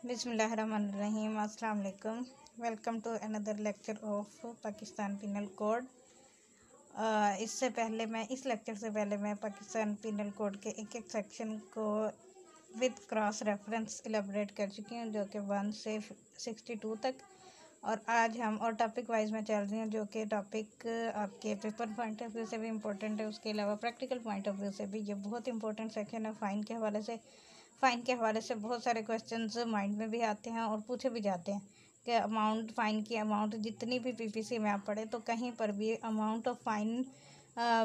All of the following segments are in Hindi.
बिस्मिल्लाहिर्रहमानिर्रहीम। अस्सलाम वालेकुम। Welcome to another lecture of Pakistan penal code. इस लेक्चर से पहले मैं पाकिस्तान पिनल कोड के एक एक सेक्शन को विद क्रॉस रेफरेंस एलेबोरेट कर चुकी हूँ, जो कि 1 से 62 तक। और आज हम और टॉपिक वाइज में चल रही हैं, जो कि टॉपिक आपके पेपर पॉइंट ऑफ व्यू से भी इम्पोर्टेंट है, उसके अलावा प्रैक्टिकल पॉइंट ऑफ व्यू से भी ये बहुत इंपॉर्टेंट सेक्शन है। फ़ाइन के हवाले से बहुत सारे क्वेश्चंस माइंड में भी आते हैं और पूछे भी जाते हैं कि फ़ाइन की अमाउंट जितनी भी पीपीसी में आप पढ़े तो कहीं पर भी अमाउंट ऑफ फ़ाइन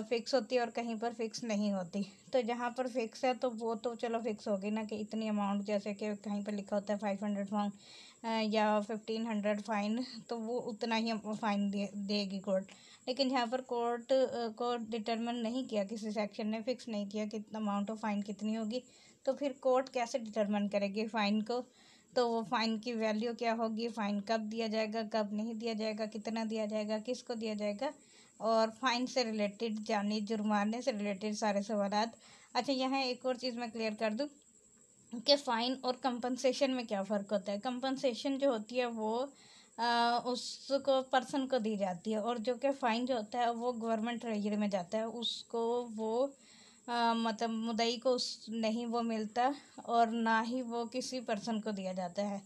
फ़िक्स होती है और कहीं पर फ़िक्स नहीं होती। तो जहाँ पर फ़िक्स है तो वो तो चलो फ़िक्स होगी ना, कि इतनी अमाउंट, जैसे कि कहीं पर लिखा होता है 500 फाउंड या 1500 फ़ाइन, तो वो उतना ही फ़ाइन देगी कोर्ट। लेकिन जहाँ पर कोर्ट को डिटरमिन नहीं किया, किसी सेक्शन ने फ़िक्स नहीं किया कि अमाउंट ऑफ फ़ाइन कितनी होगी, तो फिर कोर्ट कैसे डिटरमिन करेगी फ़ाइन को। तो वो फ़ाइन की वैल्यू क्या होगी, फ़ाइन कब दिया जाएगा, कब नहीं दिया जाएगा, कितना दिया जाएगा, किसको दिया जाएगा, और फ़ाइन से रिलेटेड यानी जुर्माने से रिलेटेड सारे सवालात। अच्छा, यहाँ एक और चीज़ मैं क्लियर कर दूँ कि फ़ाइन और कंपनसेशन में क्या फ़र्क होता है। कंपनसेशन जो होती है वो उसको पर्सन को दी जाती है, और जो कि फ़ाइन जो होता है वो गवर्नमेंट ट्रेजरी में जाता है, उसको वो मतलब मुद्दई को उस नहीं वो मिलता, और ना ही वो किसी पर्सन को दिया जाता है।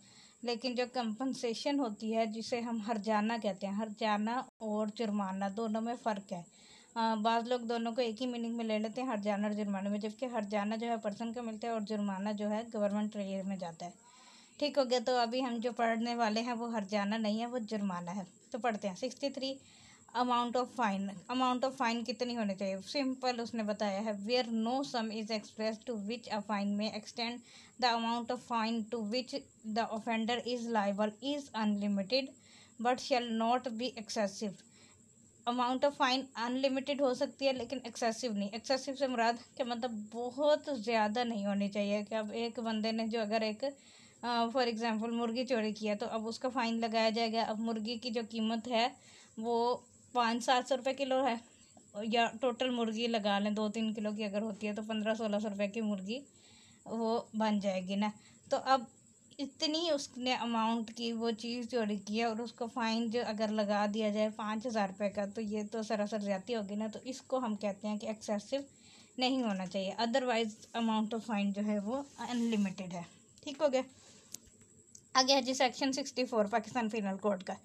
लेकिन जो कंपनसेशन होती है, जिसे हम हर्जाना कहते हैं, हर्जाना और जुर्माना दोनों में फ़र्क है। बाज़ लोग दोनों को एक ही मीनिंग में ले लेते हैं, हर्जाना और जुर्माने में, जबकि हर्जाना जो है पर्सन को मिलता है और जुर्माना जो है गवर्नमेंट ट्रेजरी में जाता है। ठीक हो गया। तो अभी हम जो पढ़ने वाले हैं वो हर्जाना नहीं है, वो जुर्माना है। तो पढ़ते हैं 63। अमाउंट ऑफ फाइन कितनी होनी चाहिए। सिंपल उसने बताया है, where no sum is express to which a fine may extend the amount of fine to which the offender is liable is unlimited but shall not be excessive. Amount of fine unlimited हो सकती है लेकिन एक्सेसिव नहीं। एक्सेसिव से मुराद क्या मतलब बहुत ज़्यादा नहीं होनी चाहिए। कि अब एक बंदे ने जो अगर एक फॉर एग्जांपल मुर्गी चोरी किया, तो अब उसका फ़ाइन लगाया जाएगा। अब मुर्गी की जो कीमत है वो 500-700 रुपये किलो है, या टोटल मुर्गी लगा लें 2-3 किलो की अगर होती है तो 1500-1600 रुपये की मुर्गी वो बन जाएगी ना। तो अब इतनी उसने अमाउंट की वो चीज़ चोरी की है, और उसको फ़ाइन जो अगर लगा दिया जाए 5000 रुपये का, तो ये तो सरासर ज़्यादती होगी ना। तो इसको हम कहते हैं कि एक्सेसिव नहीं होना चाहिए। अदरवाइज़ अमाउंट ऑफ फ़ाइन जो है वो अनलिमिटेड है। ठीक हो गया। आगे है जी सेक्शन 64 पाकिस्तान पिनल कोड का।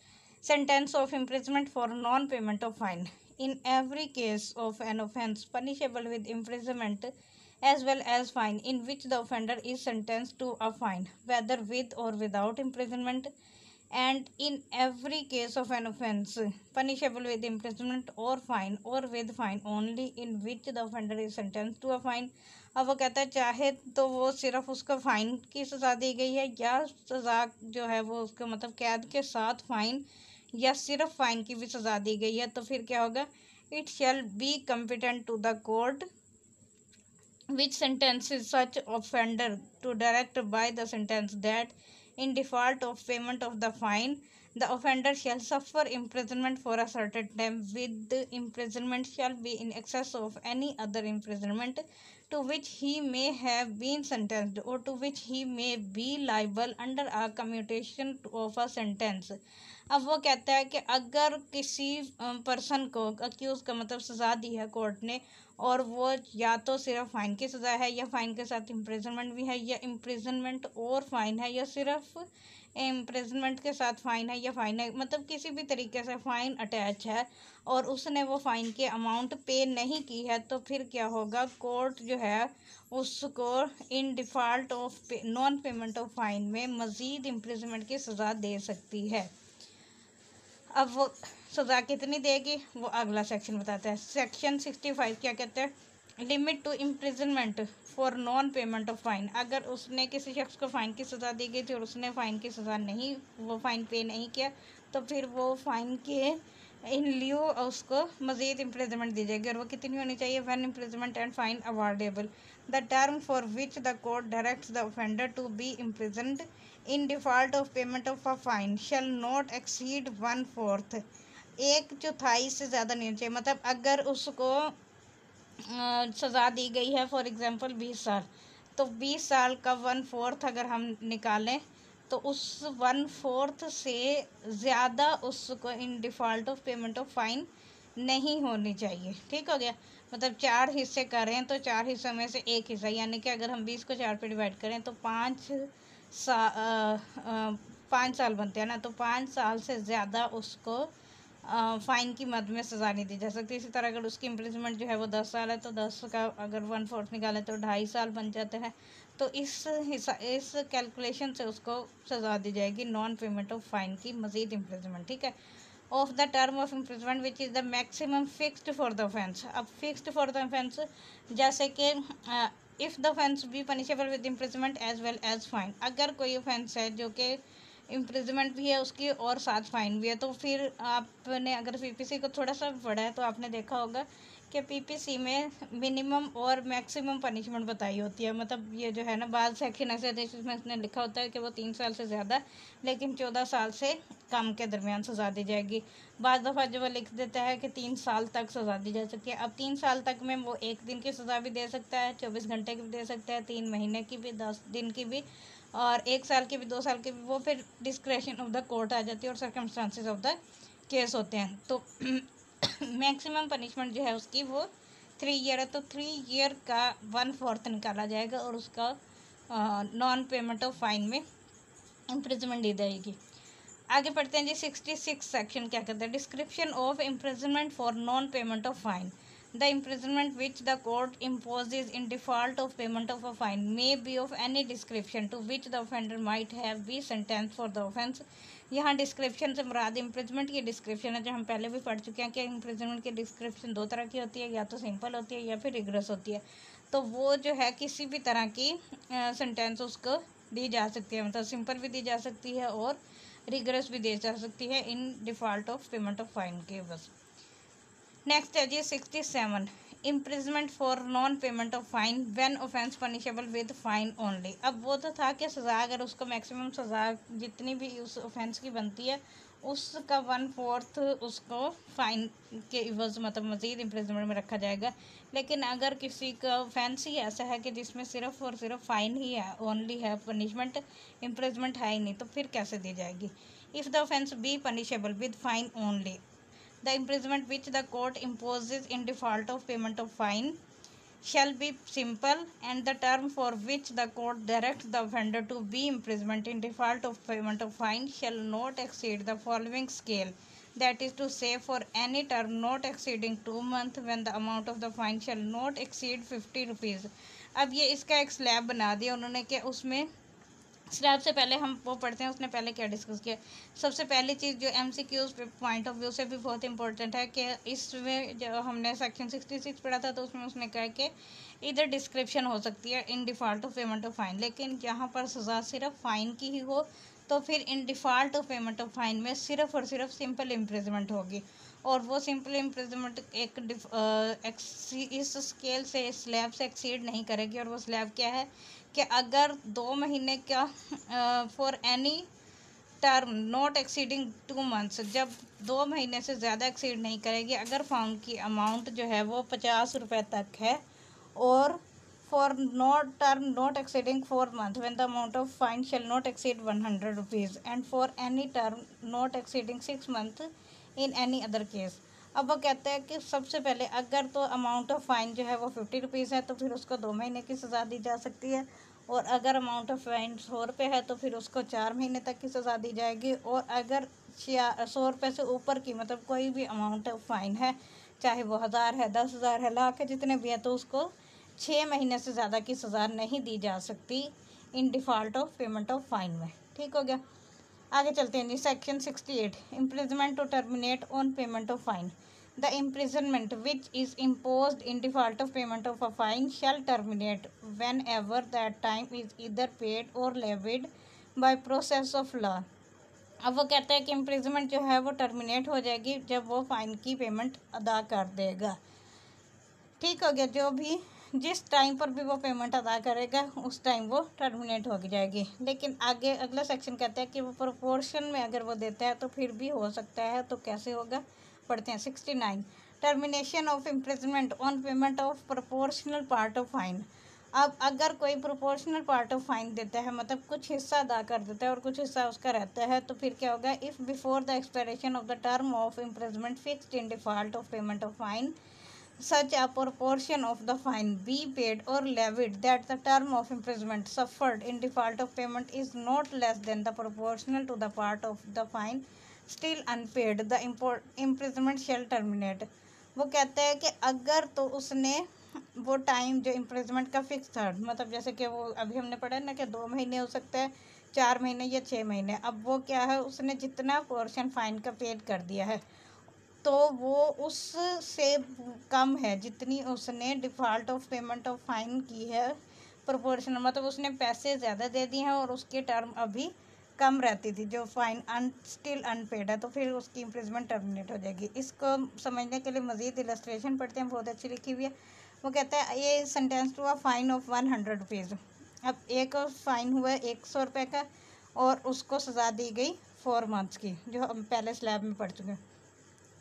Sentence of imprisonment for non payment of fine. In every case of an offence punishable with imprisonment as well as fine in which the offender is sentenced to a fine whether with or without imprisonment, and in every case of an offence punishable with imprisonment or fine or with fine only in which the offender is sentenced to a fine। अब वो कहता है चाहे तो वो सिर्फ उसको फ़ाइन की सज़ा दी गई है, या सज़ा जो है वो उसको मतलब कैद के साथ फ़ाइन या सिर्फ फ़ाइन की भी सज़ा दी गई है, तो फिर क्या होगा, it shall be competent to the court which sentences such offender to direct by the sentence that in default of payment of the fine the offender shall suffer imprisonment for a certain time, with the imprisonment shall be in excess of any other imprisonment to which he may have been sentenced or to which he may be liable under a commutation of a sentence। अब वो कहता है कि अगर किसी पर्सन को अक्यूज़ का मतलब सज़ा दी है कोर्ट ने, और वो या तो सिर्फ फ़ाइन की सज़ा है, या फ़ाइन के साथ इम्प्रिजनमेंट भी है, या इम्प्रिजनमेंट और फ़ाइन है, या सिर्फ इम्प्रिजनमेंट के साथ फ़ाइन है, या फ़ाइन है, मतलब किसी भी तरीके से फ़ाइन अटैच है, और उसने वो फ़ाइन की अमाउंट पे नहीं की है, तो फिर क्या होगा, कोर्ट जो है उसको in default of non payment of fine में मज़ीद इम्प्रिजनमेंट की सज़ा दे सकती है। अब वो सज़ा कितनी देगी वो अगला सेक्शन बताता है। सेक्शन 65 क्या कहता है, limit to imprisonment for non payment of fine. अगर उसने किसी शख्स को फ़ाइन की सज़ा दी गई थी और उसने फ़ाइन की सज़ा नहीं, वो फ़ाइन पे नहीं किया, तो फिर वो फ़ाइन के इन ल्यू उसको मज़ीद इम्प्रिजनमेंट दी जाएगी, और वो कितनी होनी चाहिए, one imprisonment and fine awardable the term for which the court directs the offender to be imprisoned in default of payment of a fine shall not exceed 1/4। 1/4 से ज़्यादा नहीं चाहिए। मतलब अगर उसको सज़ा दी गई है फॉर एग्ज़ाम्पल 20 साल, तो 20 साल का 1/4 अगर हम निकालें तो उस 1/4 से ज़्यादा उसको in default of payment of fine नहीं होनी चाहिए। ठीक हो गया। मतलब 4 हिस्से करें तो 4 हिस्सों में से एक हिस्सा, यानी कि अगर हम 20 को 4 पे डिवाइड करें तो 5 साल बनते हैं ना, तो 5 साल से ज़्यादा उसको फ़ाइन की मद में सज़ा नहीं दी जा सकती। इसी तरह अगर उसकी इम्प्रिजमेंट जो है वो 10 साल है तो 10 का अगर 1/4 निकालें तो 2.5 साल बन जाते हैं। तो इस कैलकुलेशन से उसको सज़ा दी जाएगी नॉन पेमेंट ऑफ फ़ाइन की मज़ीद इम्प्रिजमेंट। ठीक है। Of the term of imprisonment which is the maximum fixed for the offence. अब फिक्स्ड फॉर द ऑफेंस जैसे कि if the offence be punishable with imprisonment as well as fine. अगर कोई ऑफेंस है जो कि इम्प्रिजमेंट भी है उसकी और साथ फाइन भी है, तो फिर आपने अगर पीपीसी को थोड़ा सा पढ़ा है तो आपने देखा होगा कि पीपीसी में मिनिमम और मैक्सिमम पनिशमेंट बताई होती है। मतलब ये जो है ना, बाद सेक्शन ऐसे आदेश में इसने लिखा होता है कि वो 3 साल से ज़्यादा लेकिन 14 साल से कम के दरमियान सज़ा दी जाएगी। बाद दफ़ा जो वो लिख देता है कि 3 साल तक सज़ा दी जा सकती है। अब 3 साल तक में वो 1 दिन की सज़ा भी दे सकता है, 24 घंटे की भी दे सकता है, 3 महीने की भी, 10 दिन की भी, और 1 साल की भी, 2 साल की भी। वो फिर डिस्क्रेशन ऑफ द कोर्ट आ जाती है और सर्कमस्टांसिस ऑफ द केस होते हैं। तो मैक्सिमम पनिशमेंट जो है उसकी वो 3 ईयर है, तो 3 ईयर का 1/4 निकाला जाएगा और उसका नॉन पेमेंट ऑफ फाइन में इम्प्रिजमेंट दी जाएगी। आगे पढ़ते हैं जी। 66 सेक्शन क्या कहते हैं? Description of imprisonment for non payment of fine. The imprisonment which the court imposes in default of payment of a fine may be of any description to which the offender might have be sentence for the offence. यहाँ डिस्क्रिप्शन से मुराद इम्प्रिजमेंट की डिस्क्रिप्शन है, जो हम पहले भी पढ़ चुके हैं कि इम्प्रिजमेंट की डिस्क्रिप्शन 2 तरह की होती है, या तो सिंपल होती है या फिर रिगरस होती है। तो वो जो है किसी भी तरह की सेंटेंस उसको दी जा सकती है, मतलब सिंपल भी दी जा सकती है और रिगरस भी दी जा सकती है in default of payment of fine के बस। नेक्स्ट है जी 67 imprisonment for non payment of fine when offence punishable with fine only. अब वो तो था कि सज़ा अगर उसको मैक्सिमम सज़ा जितनी भी उस ऑफेंस की बनती है उसका 1/4 उसको फ़ाइन के इवज़ मतलब मज़ीद इम्प्रिजमेंट में रखा जाएगा। लेकिन अगर किसी का ऑफेंस ही ऐसा है कि जिसमें सिर्फ और सिर्फ फ़ाइन ही है, ओनली है, पनिशमेंट इम्प्रिजमेंट है ही नहीं, तो फिर कैसे दी जाएगी? If the offence be punishable with fine only, the imprisonment which the court imposes in default of payment of fine shall be simple, and the term for which the court directs the offender to be imprisonment in default of payment of fine shall not exceed the following scale, that is to say, for any term not exceeding 2 months, when the amount of the fine shall not exceed 50 rupees। अब ये इसका एक स्लैब बना दिया उन्होंने कि उसमें स्लैब से पहले हम वो पढ़ते हैं उसने पहले क्या डिस्कस किया। सबसे पहली चीज़ जो MCQs पॉइंट ऑफ व्यू से भी बहुत इंपॉर्टेंट है कि इसमें जो हमने सेक्शन 66 पढ़ा था तो उसमें उसने कहा कि इधर डिस्क्रिप्शन हो सकती है in default of payment of fine, लेकिन जहाँ पर सज़ा सिर्फ फ़ाइन की ही हो तो फिर in default of payment of fine में सिर्फ और सिर्फ सिंपल इम्प्रिजमेंट होगी। और वो सिंपल इम्प्रिजमेंट इस स्केल से, स्लैब से एक्सीड नहीं करेगी। और वो स्लैब क्या है कि अगर 2 महीने का for any term not exceeding 2 months, जब 2 महीने से ज़्यादा एक्सीड नहीं करेगी, अगर फाउंड की अमाउंट जो है वो 50 रुपये तक है, और for not term not exceeding 4 month when the amount of fine shall not exceed 100 rupees, and for any term not exceeding 6 month in any other case. अब वो कहते हैं कि सबसे पहले अगर तो अमाउंट ऑफ फ़ाइन जो है वो 50 रुपीज़ है तो फिर उसको 2 महीने की सज़ा दी जा सकती है, और अगर अमाउंट ऑफ फाइन 100 रुपये है तो फिर उसको 4 महीने तक की सज़ा दी जाएगी। और अगर 100 रुपये से ऊपर की मतलब कोई भी अमाउंट ऑफ फ़ाइन है, चाहे वो 1000 है, 10,000 है, लाख है, जितने भी है, तो उसको 6 महीने से ज़्यादा की सज़ा नहीं दी जा सकती in default of payment of fine में। ठीक हो गया। आगे चलते हैं जी। Section 68 imprisonment to terminate on payment of fine. The imprisonment which is imposed in default of payment of a fine shall terminate whenever that time is either paid or levied by process of law। अब वो कहते हैं कि इम्प्रिजमेंट जो है वो टर्मिनेट हो जाएगी जब वो फ़ाइन की पेमेंट अदा कर देगा। ठीक हो गया। जो भी जिस टाइम पर भी वो पेमेंट अदा करेगा उस टाइम वो टर्मिनेट हो जाएगी। लेकिन आगे अगला सेक्शन कहता है कि वो प्रोपोर्शन में अगर वो देता है तो फिर भी हो सकता है, तो कैसे होगा पढ़ते हैं। 69 termination of imprisonment on payment of proportional part of fine. अब अगर कोई प्रोपोर्शनल पार्ट ऑफ फाइन देता है, मतलब कुछ हिस्सा अदा कर देता है और कुछ हिस्सा उसका रहता है, तो फिर क्या होगा, if before the expiration of the term of imprisonment fixed in default of payment of fine such a proportion of the fine be paid or levied that the term of imprisonment suffered in default of payment is not less than the proportional to the part of the fine still unpaid, the imprisonment shall terminate। वो कहते हैं कि अगर तो उसने वो टाइम जो इम्प्रिजमेंट का फिक्स था, मतलब जैसे कि वो अभी हमने पढ़ा ना कि 2 महीने हो सकता है, 4 महीने या 6 महीने, अब वो क्या है, उसने जितना पोर्शन फाइन का पेड कर दिया है तो वो उससे कम है जितनी उसने default of payment of fine की है प्रोपोर्शनल, मतलब उसने पैसे ज़्यादा दे दिए हैं और उसकी टर्म अभी कम रहती थी जो फाइन स्टिल अनपेड है, तो फिर उसकी इम्प्रिजमेंट टर्मिनेट हो जाएगी। इसको समझने के लिए मज़ीद इलस्ट्रेशन पढ़ते हैं, बहुत अच्छी लिखी हुई है। वो कहता है ये sentence to a fine of 100 rupees. अब एक फ़ाइन हुआ 100 रुपये का और उसको सज़ा दी गई 4 मंथ्स की, जो हम पहले स्लैब में पढ़ चुके हैं।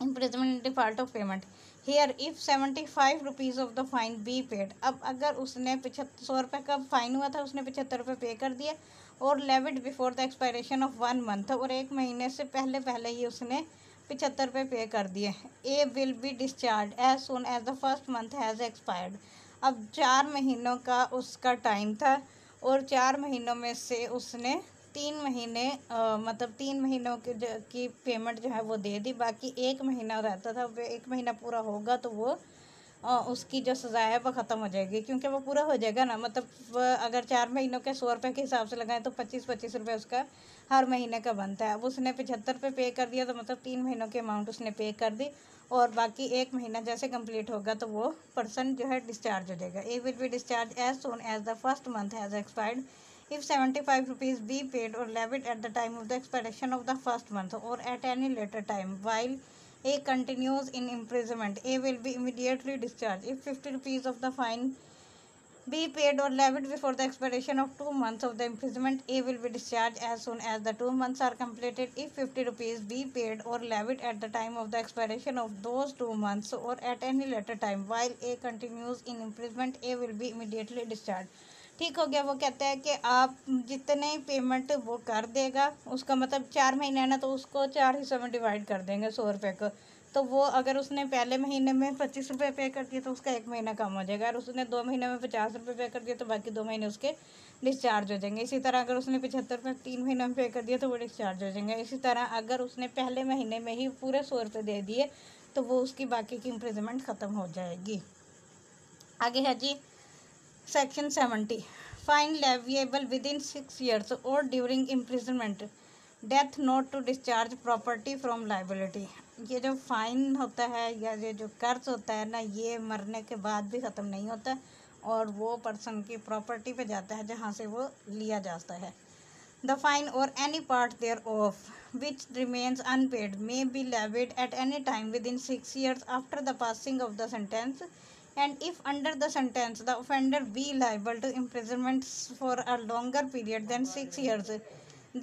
imprisonment in default of payment here if 75 rupees of the fine be paid. अब अगर उसने 100 रुपये का फाइन हुआ था, उसने 75 रुपये पे कर दिया और levied before the expiration of 1 month, और 1 महीने से पहले ही उसने 75 रुपये पे कर दिए। A will be discharge as soon as the first month has expired. अब 4 महीनों का उसका टाइम था और 4 महीनों में से उसने 3 महीने मतलब 3 महीनों की पेमेंट जो है वो दे दी, बाकी 1 महीना रहता था। वो 1 महीना पूरा होगा तो वो उसकी जो सज़ा है वो ख़त्म हो जाएगी, क्योंकि वो पूरा हो जाएगा ना। मतलब अगर 4 महीनों के 100 रुपये के हिसाब से लगाएं तो 25-25 रुपये उसका हर महीने का बनता है। अब उसने 75 रुपये पे कर दिया, तो मतलब 3 महीनों की अमाउंट उसने पे कर दी और बाकी 1 महीना जैसे कंप्लीट होगा तो वो पर्सन जो है डिस्चार्ज हो जाएगा। A will be discharge as soon as the first month has expired if 75 rupees be paid or levied at the time of the expiration of the first month or at any later time while A continues in imprisonment, A will be immediately discharged. If 50 rupees of the fine be paid or levied before the expiration of 2 months of the imprisonment, A will be discharged as soon as the 2 months are completed. If 50 rupees be paid or levied at the time of the expiration of those 2 months or at any later time while A continues in imprisonment, A will be immediately discharged। ठीक हो गया। वो कहता है कि आप जितने पेमेंट वो कर देगा, उसका मतलब 4 महीने है ना, तो उसको 4 हिस्सों में डिवाइड कर देंगे 100 रुपये को। तो वो अगर उसने पहले महीने में 25 रुपये पे कर दिया तो उसका 1 महीना कम हो जाएगा, और उसने 2 महीने में 50 रुपये पे कर दिया तो बाकी 2 महीने उसके डिस्चार्ज हो जाएंगे। इसी तरह अगर उसने 75 रुपये 3 महीने में पे कर दिया तो वो डिस्चार्ज हो जाएंगे। इसी तरह अगर उसने पहले महीने में ही पूरे 100 रुपये दे दिए तो वो उसकी बाकी की इम्प्रिजमेंट ख़त्म हो जाएगी। आगे है जी section 70, fine leviable within 6 years और during imprisonment, death not to discharge property from liability. ये जो फाइन होता है या ये जो कर्ज होता है ना, ये मरने के बाद भी ख़त्म नहीं होता और वो पर्सन की प्रॉपर्टी पे जाता है जहाँ से वो लिया जाता है। द फाइन और any part thereof which remains unpaid may be levied at any time within 6 years after the passing of the sentence, and if under the sentence the offender be liable to imprisonment for a longer period than 6 years,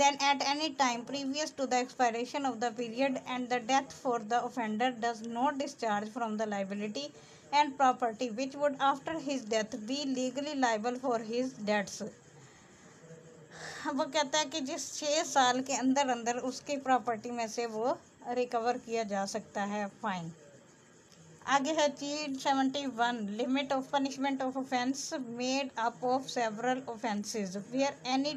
then at any time previous to the expiration of the period and the death for the offender does not discharge from the liability and property which would after his death be legally liable for his debts। वो कहता है कि जिस 6 साल के अंदर अंदर उसकी प्रॉपर्टी में से वो रिकवर किया जा सकता है फाइन। आगे है चीज 71, limit of punishment of offence made up of several offences where any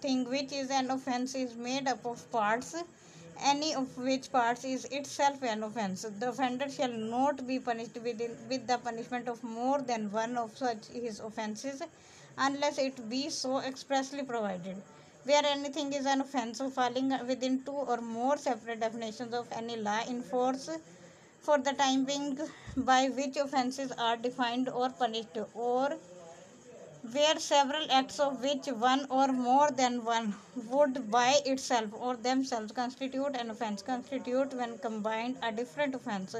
thing which is an offence is made up of parts any of which parts is itself an offence, the offender shall not be punished with the punishment of more than one of such his offences unless it be so expressly provided, where anything is an offense falling within 2 or more separate definitions of any law in force for the time being by which offences are defined or punished, or where several acts of which one or more than one would by itself or themselves constitute an offence constitute when combined a different offence,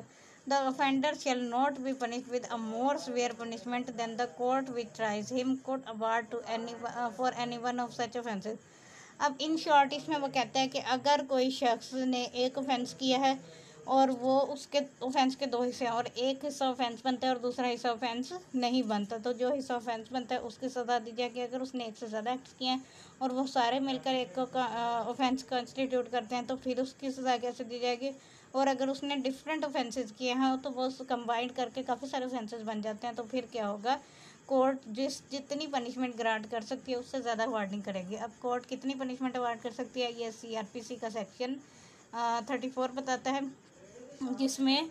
the offender shall not be punished with a more severe punishment than the court which tries him could award to for any one of such offences। अब इन शॉर्ट इसमें वो कहता है कि अगर कोई शख्स ने एक ऑफेंस किया है और वो उसके ऑफेंस के दो हिस्से हैं और एक हिस्सा ऑफेंस बनता है और दूसरा हिस्सा ऑफेंस नहीं बनता। तो जो हिस्सा ऑफेंस बनता है उसकी सज़ा दी जाएगी अगर उसने एक से ज़्यादा एक्ट्स किए हैं और वो सारे मिलकर एक ऑफेंस कंस्टिट्यूट करते हैं तो फिर उसकी सज़ा कैसे दी जाएगी। और अगर उसने डिफरेंट ऑफेंसेस किए हैं तो वो कंबाइंड करके काफ़ी सारे ऑफेंसेस बन जाते हैं। तो फिर क्या होगा, कोर्ट जितनी पनिशमेंट ग्रांट कर सकती है उससे ज़्यादा अवार्डिंग करेगी। अब कोर्ट कितनी पनिशमेंट अवार्ड कर सकती है, ये CRPC का सेक्शन 34 बताता है, जिसमें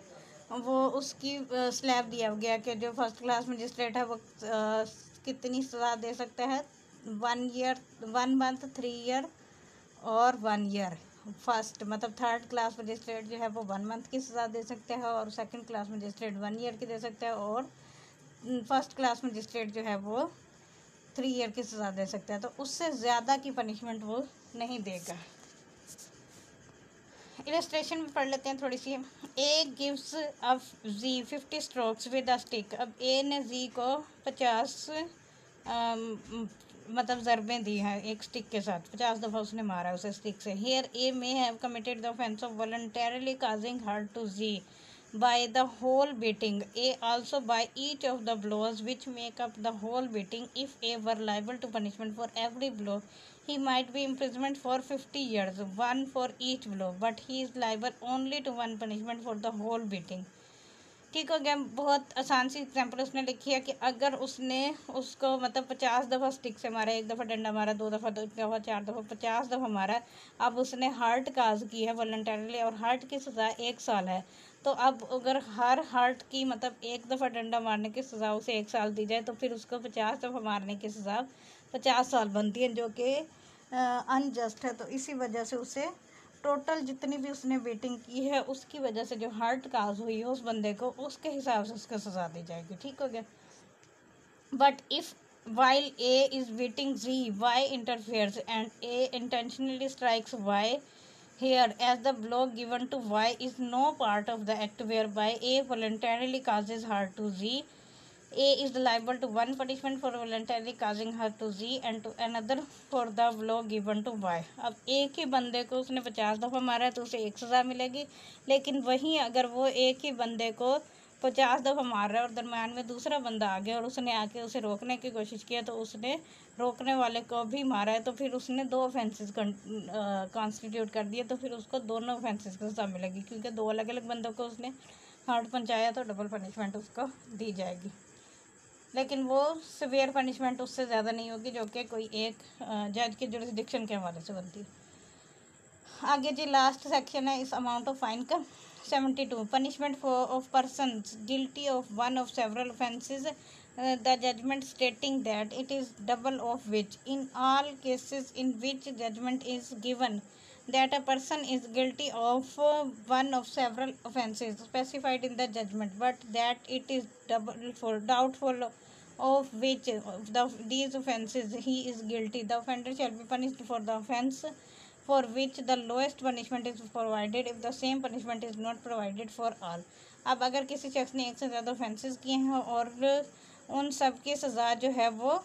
वो उसकी स्लैब दिया गया कि जो फर्स्ट क्लास मजिस्ट्रेट है वो कितनी सज़ा दे सकता है, 1 ईयर, 1 मंथ, 3 ईयर और 1 ईयर। फर्स्ट मतलब थर्ड क्लास मजिस्ट्रेट जो है वो 1 मंथ की सज़ा दे सकता है और सेकंड क्लास मजिस्ट्रेट 1 ईयर की दे सकता है और फर्स्ट क्लास मजिस्ट्रेट जो है वो 3 ईयर की सज़ा दे सकता है। तो उससे ज़्यादा की पनिशमेंट वो नहीं देगा। इलस्ट्रेशन में पढ़ लेते हैं थोड़ी सी। ए गिव्स अब जी 50 स्ट्रोक्स विद अ स्टिक। अब ए ने जी को 50 मतलब ज़रबें दी हैं एक स्टिक के साथ, 50 दफ़ा उसने मारा उसे स्टिक से। Here A may have committed the offence of voluntarily causing hurt to Z by the whole beating, A also by each of the blows which make up the whole beating. If A were liable to punishment for every blow, he might be imprisonment for 50 years, one for each blow, but he is liable only to one punishment for the whole beating. ठीक हो गया। बहुत आसान सी एग्जाम्पल उसने लिखी है कि अगर उसने उसको मतलब 50 दफ़ा स्टिक से मारा, 1 दफ़ा डंडा मारा, 2 दफ़ा, 2 दफ़ा, 4 दफ़ा, 50 दफ़ा मारा, अब उसने हार्ट काज की है वॉलंटरली और हार्ट की सज़ा 1 साल है। तो अब अगर हर हार्ट की मतलब 1 दफ़ा डंडा मारने की सज़ा उसे 1 साल दी जाए तो फिर उसको 50 दफ़ा मारने की सज़ा 50 साल बनती है, जो कि अनजस्ट है। तो इसी वजह से उसे टोटल जितनी भी उसने बीटिंग की है उसकी वजह से जो हार्ट काज हुई है उस बंदे को, उसके हिसाब से उसको सज़ा दी जाएगी। ठीक हो गया। But if while A is beating Z, Y interferes and A intentionally strikes Y here, as the blow given to Y is no part of the act whereby A voluntarily causes hurt to Z. A is liable to one punishment for voluntarily causing hurt to Z and to another for the blow given to Y. अब एक ही बंदे को उसने 50 दफ़ा मारा है तो उसे 1 सज़ा मिलेगी, लेकिन वहीं अगर वो एक ही बंदे को 50 दफ़ा मार रहा है और दरम्यान में दूसरा बंदा आ गया और उसने आके उसे रोकने की कोशिश किया तो उसने रोकने वाले को भी मारा है तो फिर उसने 2 ऑफेंसेस कॉन्स्टिट्यूट कर दिए, तो फिर उसको दोनों ऑफेंसेस की सज़ा मिलेगी क्योंकि 2 अलग अलग बंदों को उसने हार्ट पहुँचाया, तो डबल पनिशमेंट उसको दी जाएगी। लेकिन वो सिवियर पनिशमेंट उससे ज़्यादा नहीं होगी जो कि कोई एक जज के जुरिस्डिक्शन के हवाले से बनती है। आगे जी लास्ट सेक्शन है इस अमाउंट ऑफ फाइन का। 72 punishment for of person guilty of one of several offences, the judgment stating that it is double of which in all cases in which judgment is given that a person is guilty of one of several offences specified in the judgment, but that it is doubtful of which of these offences he is guilty, the offender shall be punished for the offence for which the lowest punishment is provided if the same punishment is not provided for all. अब अगर किसी शख्स ने 1 से ज़्यादा ऑफेंसेस किए हैं और उन सब की सज़ा जो है वो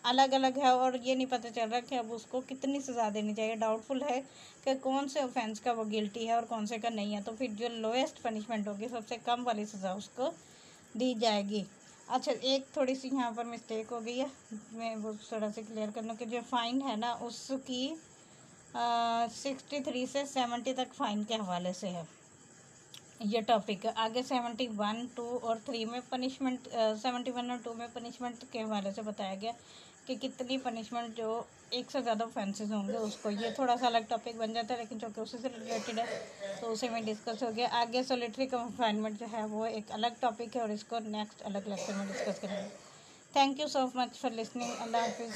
अलग अलग है और ये नहीं पता चल रहा कि अब उसको कितनी सज़ा देनी चाहिए, डाउटफुल है कि कौन से ऑफेंस का वो गिल्टी है और कौन से का नहीं है, तो फिर जो लोएस्ट पनिशमेंट होगी सबसे कम वाली सज़ा उसको दी जाएगी। अच्छा, एक थोड़ी सी यहाँ पर मिस्टेक हो गई है, मैं वो थोड़ा सा क्लियर कर लूँ कि जो फ़ाइन है ना उसकी 63 से 70 तक फ़ाइन के हवाले से है ये टॉपिक। आगे 71, 2 और 3 में पनिशमेंट, 71 और 2 में पनिशमेंट के हवाले से बताया गया कि कितनी पनिशमेंट जो 1 से ज़्यादा ऑफेंसेस होंगे उसको, ये थोड़ा सा अलग टॉपिक बन जाता है लेकिन जो कि उसी से रिलेटेड है तो उसे में डिस्कस हो गया। आगे सॉलिटरी कन्फाइनमेंट जो है वो एक अलग टॉपिक है और इसको नेक्स्ट अलग लेक्चर में डिस्कस करेंगे। Thank you so much for listening. अल्लाह हाफिज़।